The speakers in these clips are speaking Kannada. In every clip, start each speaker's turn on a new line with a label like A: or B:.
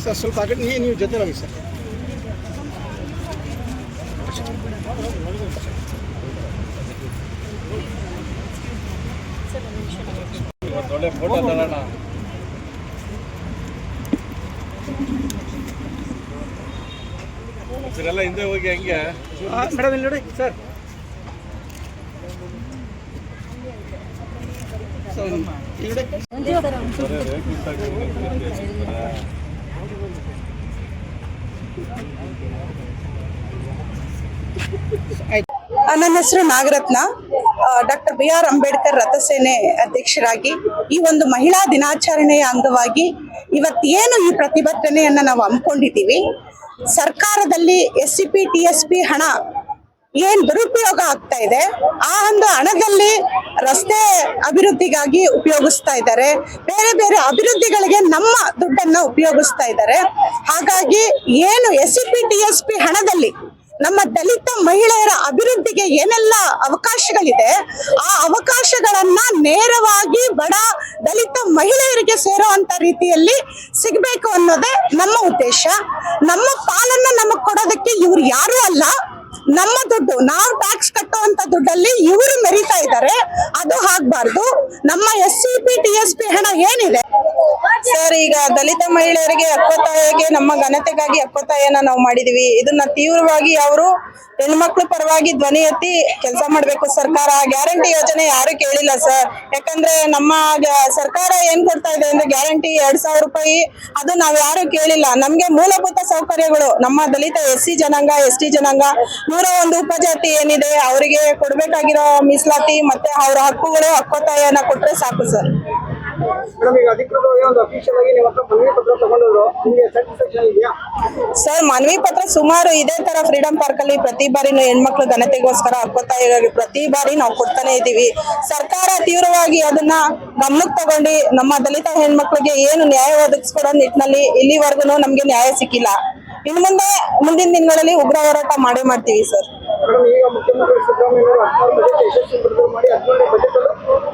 A: ಸರ್ ಸ್ವಲ್ಪ ಆ ಕಡೆ ನೀವು ಜೊತೆ ಹೋಗಿ ಸರ್.
B: ಒಳ್ಳೆ ಫೋಟೋ ತಗೋಣ. ಇದೆಲ್ಲ ಹಿಂದೆ ಹೋಗಿ ಹೆಂಗೆ
A: ಮೇಡಮ್ ಇಲ್ಲಿ ನೋಡಿ ಸರ್.
C: ನನ್ನ ಹೆಸರು ನಾಗರತ್ನ. ಡಾಕ್ಟರ್ BR ಅಂಬೇಡ್ಕರ್ ರಥಸೇನೆ ಅಧ್ಯಕ್ಷರಾಗಿ ಈ ಒಂದು ಮಹಿಳಾ ದಿನಾಚರಣೆಯ ಅಂಗವಾಗಿ ಇವತ್ತೇನು ಈ ಪ್ರತಿಭಟನೆಯನ್ನ ನಾವು ಹಮ್ಮಿಕೊಂಡಿದ್ದೀವಿ, ಸರ್ಕಾರದಲ್ಲಿ SCP TSP ಹಣ ಏನ್ ದುರುಪಯೋಗ ಆಗ್ತಾ ಇದೆ, ಆ ಒಂದು ಹಣದಲ್ಲಿ ರಸ್ತೆ ಅಭಿವೃದ್ಧಿಗಾಗಿ ಉಪಯೋಗಿಸ್ತಾ ಇದ್ದಾರೆ, ಬೇರೆ ಬೇರೆ ಅಭಿವೃದ್ಧಿಗಳಿಗೆ ನಮ್ಮ ದುಡ್ಡನ್ನ ಉಪಯೋಗಿಸ್ತಾ ಇದ್ದಾರೆ. ಹಾಗಾಗಿ ಏನು SCP TSP ಹಣದಲ್ಲಿ ನಮ್ಮ ದಲಿತ ಮಹಿಳೆಯರ ಅಭಿವೃದ್ಧಿಗೆ ಏನೆಲ್ಲ ಅವಕಾಶಗಳಿದೆ, ಆ ಅವಕಾಶಗಳನ್ನ ನೇರವಾಗಿ ಬಡ ದಲಿತ ಮಹಿಳೆಯರಿಗೆ ಸೇರುವಂತ ರೀತಿಯಲ್ಲಿ ಸಿಗಬೇಕು ಅನ್ನೋದೇ ನಮ್ಮ ಉದ್ದೇಶ. ನಮ್ಮ ಪಾಲನ್ನ ನಮಗ್ ಕೊಡೋದಕ್ಕೆ ಇವ್ರು ಯಾರು ಅಲ್ಲ, ನಮ್ಮ ದುಡ್ಡು, ನಾವು ಟ್ಯಾಕ್ಸ್ ಕಟ್ಟುವಂತ ದುಡ್ಡಲ್ಲಿ ಇವರು ಮೆರಿತಾ ಇದ್ದಾರೆ. ಅದು ಆಗ್ಬಾರ್ದು. ನಮ್ಮ SCP TSP ಹಣ ಏನಿದೆ
D: ಸರ್, ಈಗ ದಲಿತ ಮಹಿಳೆಯರಿಗೆ ಹಕ್ಕೊತ್ತಾಯಕ್ಕೆ ನಮ್ಮ ಘನತೆಗಾಗಿ ಹಕ್ಕೊತ್ತಾಯನ ನಾವು ಮಾಡಿದೀವಿ. ಇದನ್ನ ತೀವ್ರವಾಗಿ ಅವರು ಹೆಣ್ಮಕ್ಳು ಪರವಾಗಿ ಧ್ವನಿ ಎತ್ತಿ ಕೆಲಸ ಮಾಡ್ಬೇಕು. ಸರ್ಕಾರ ಗ್ಯಾರಂಟಿ ಯೋಜನೆ ಯಾರು ಕೇಳಿಲ್ಲ ಸರ್. ಯಾಕಂದ್ರೆ ನಮ್ಮ ಸರ್ಕಾರ ಏನ್ ಕೊಡ್ತಾ ಇದೆ ಅಂದ್ರೆ ಗ್ಯಾರಂಟಿ 2000 ರೂಪಾಯಿ, ಅದು ನಾವ್ ಯಾರು ಕೇಳಿಲ್ಲ. ನಮ್ಗೆ ಮೂಲಭೂತ ಸೌಕರ್ಯಗಳು ನಮ್ಮ ದಲಿತ SC ಜನಾಂಗ ST ಜನಾಂಗ 101 ಉಪಜಾತಿ ಏನಿದೆ ಅವರಿಗೆ ಕೊಡ್ಬೇಕಾಗಿರೋ ಮೀಸಲಾತಿ ಮತ್ತೆ ಅವರ ಹಕ್ಕುಗಳು ಹಕ್ಕೊತ್ತಾಯನ ಕೊಟ್ರೆ ಸಾಕು ಸರ್.
A: ಮೇಡಮ್, ಈಗ ಅಧಿಕೃತವಾಗಿ ಒಂದು ಅಫಿಷಿಯಲ್ ಆಗಿ ನಿಮ್ಮ ಹತ್ರ ಮನವಿ ಪತ್ರ ತಗೊಂಡಿದ್ರು, ನಿಮಗೆ ಸ್ಯಾಟಿಸ್ಫ್ಯಾಕ್ಷನ್ ಇದೆಯಾ?
D: ಸರ್, ಮನವಿ ಪತ್ರ ಸುಮಾರು ಇದೇ ತರ ಫ್ರೀಡಂ ಪಾರ್ಕ್ ಅಲ್ಲಿ ಪ್ರತಿ ಬಾರಿನೂ ಹೆಣ್ಮಕ್ಳು ಘನತೆಗೋಸ್ಕರ ಹಕ್ಕೊತ್ತಾಯವಾಗಿ ಪ್ರತಿ ಬಾರಿ ನಾವು ಕೊಡ್ತಾನೆ ಇದೀವಿ. ಸರ್ಕಾರ ತೀವ್ರವಾಗಿ ಅದನ್ನ ಗಮನಕ್ಕೆ ತಗೊಂಡು ನಮ್ಮ ದಲಿತ ಹೆಣ್ಮಕ್ಳಿಗೆ ಏನು ನ್ಯಾಯ ಒದಗಿಸ್ಕೊಡೋ ನಿಟ್ಟಿನಲ್ಲಿ ಇಲ್ಲಿವರೆಗೂ ನಮ್ಗೆ ನ್ಯಾಯ ಸಿಕ್ಕಿಲ್ಲ. ಇನ್ನು ಮುಂದಿನ ದಿನಗಳಲ್ಲಿ ಉಗ್ರ ಹೋರಾಟ ಮಾಡ್ತೀವಿ ಸರ್.
A: ಮೇಡಮ್, ಈಗ ಮುಖ್ಯಮಂತ್ರಿ ಸಿದ್ದರಾಮಯ್ಯ ಅವರು 16 ಬಜೆಟ್ ಯಶಸ್ವಿ ಬಿಡುಗಡೆ ಮಾಡಿ 17 ಬಜೆಟ್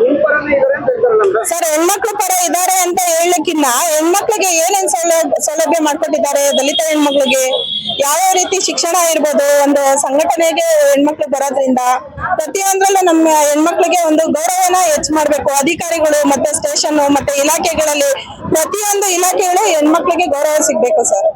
A: ನಿಮ್ಮ ಪರನೇ ಇದ್ದಾರೆ ಅಂತ ಹೇಳ್ತಾರಲ್ಲ
D: ಸರ್. ಹೆಣ್ಮಕ್ಳು ಪರ ಇದ್ದಾರೆ ಅಂತ ಹೇಳಕ್ಕಿನ್ನ ಹೆಣ್ಮಕ್ಳಿಗೆ ಏನೇನ್ ಸೌಲಭ್ಯ ಮಾಡ್ಕೊಟ್ಟಿದ್ದಾರೆ, ದಲಿತ ಹೆಣ್ಮಕ್ಳಿಗೆ ಯಾವ್ಯಾವ ರೀತಿ ಶಿಕ್ಷಣ ಇರ್ಬೋದು, ಒಂದು ಸಂಘಟನೆಗೆ ಹೆಣ್ಮಕ್ಳು ಬರೋದ್ರಿಂದ ಪ್ರತಿಯೊಂದ್ರಲ್ಲೂ ನಮ್ಮ ಹೆಣ್ಮಕ್ಳಿಗೆ ಒಂದು ಗೌರವನ ಹೆಚ್ಚು ಮಾಡ್ಬೇಕು. ಅಧಿಕಾರಿಗಳು ಮತ್ತೆ ಸ್ಟೇಷನ್ ಮತ್ತೆ ಇಲಾಖೆಗಳಲ್ಲಿ ಪ್ರತಿಯೊಂದು ಇಲಾಖೆಗಳು ಹೆಣ್ಮಕ್ಳಿಗೆ ಗೌರವ ಸಿಗ್ಬೇಕು ಸರ್.